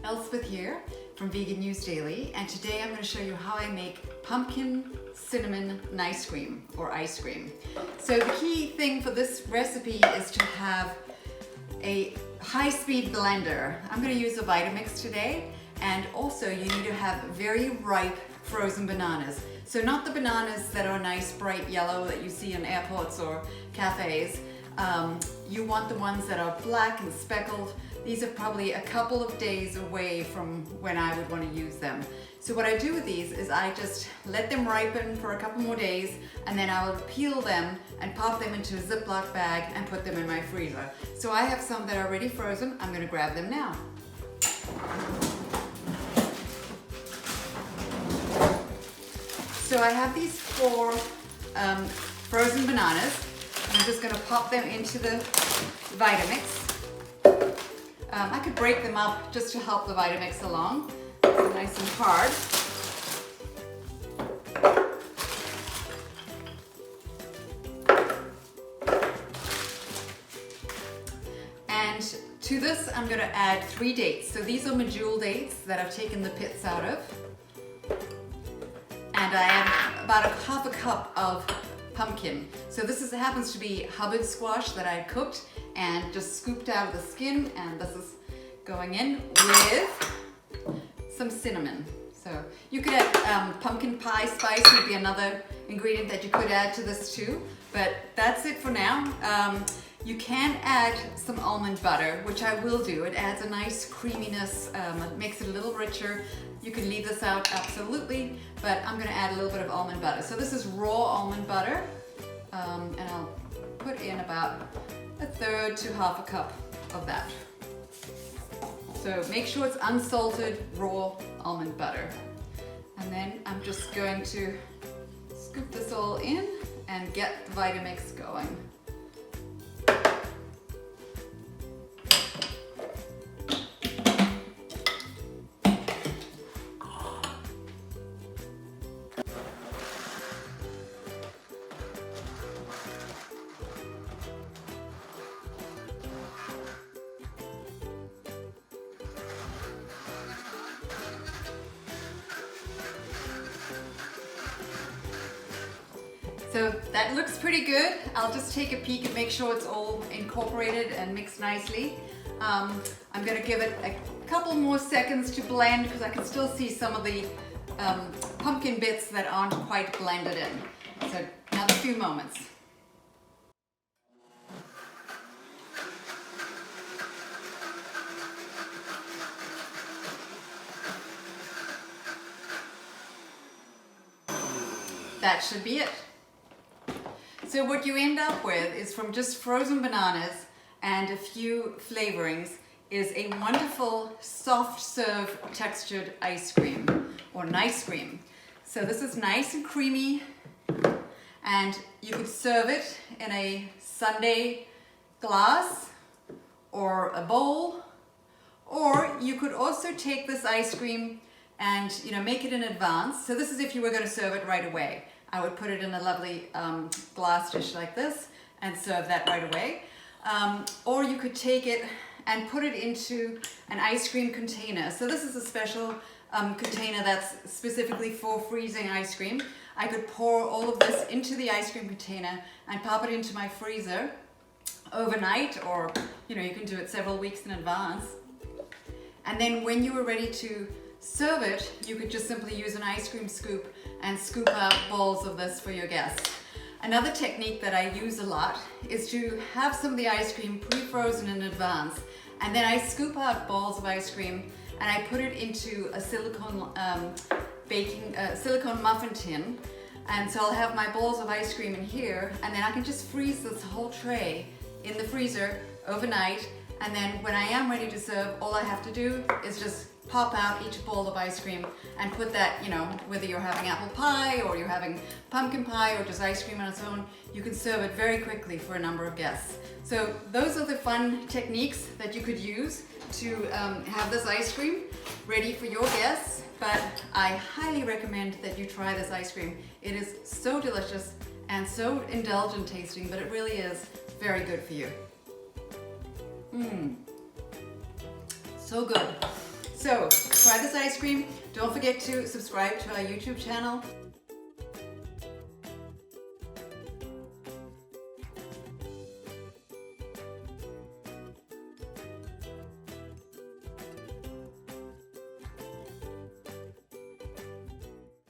Elspeth here from Vegan News Daily, and today I'm going to show you how I make pumpkin cinnamon ice cream or ice cream. So the key thing for this recipe is to have a high-speed blender. I'm going to use a Vitamix today, and also you need to have very ripe frozen bananas. So not the bananas that are nice bright yellow that you see in airports or cafes. You want the ones that are black and speckled. These are probably a couple of days away from when I would want to use them. So what I do with these is I just let them ripen for a couple more days, and then I will peel them and pop them into a Ziploc bag and put them in my freezer. So I have some that are already frozen. I'm going to grab them now. So I have these 4 frozen bananas. I'm just going to pop them into the Vitamix. I could break them up just to help the Vitamix along. It's nice and hard. And to this I'm going to add 3 dates. So these are Medjool dates that I've taken the pits out of. And I add about half a cup of pumpkin. So this happens to be Hubbard squash that I cooked and just scooped out of the skin, and this is going in with some cinnamon. So you could add pumpkin pie spice would be another ingredient that you could add to this too, but that's it for now. You can add some almond butter, which I will do. It adds a nice creaminess, it makes it a little richer. You can leave this out, absolutely, but I'm gonna add a little bit of almond butter. So this is raw almond butter, and I'll put in about 1/3 to half a cup of that. So make sure it's unsalted raw almond butter. And then I'm just going to scoop this all in and get the Vitamix going. So that looks pretty good. I'll just take a peek and make sure it's all incorporated and mixed nicely. I'm gonna give it a couple more seconds to blend because I can still see some of the pumpkin bits that aren't quite blended in. So another few moments. That should be it. So what you end up with is, from just frozen bananas and a few flavorings, is a wonderful soft serve textured ice cream or nice cream. So this is nice and creamy, and you could serve it in a Sundae glass or a bowl, or you could also take this ice cream and make it in advance. So this is if you were going to serve it right away. I would put it in a lovely glass dish like this and serve that right away. Or you could take it and put it into an ice cream container. So this is a special container that's specifically for freezing ice cream. I could pour all of this into the ice cream container and pop it into my freezer overnight, or you can do it several weeks in advance. And then when you were ready to serve it, you could just simply use an ice cream scoop and scoop out balls of this for your guests. Another technique that I use a lot is to have some of the ice cream pre-frozen in advance, and then I scoop out balls of ice cream and I put it into a silicone silicone muffin tin. And so I'll have my balls of ice cream in here, and then I can just freeze this whole tray in the freezer overnight, and then when I am ready to serve, all I have to do is just pop out each bowl of ice cream and put that, whether you're having apple pie or you're having pumpkin pie or just ice cream on its own, you can serve it very quickly for a number of guests. So those are the fun techniques that you could use to have this ice cream ready for your guests. But I highly recommend that you try this ice cream. It is so delicious and so indulgent tasting, but it really is very good for you. So good. So try this ice cream. Don't forget to subscribe to our YouTube channel.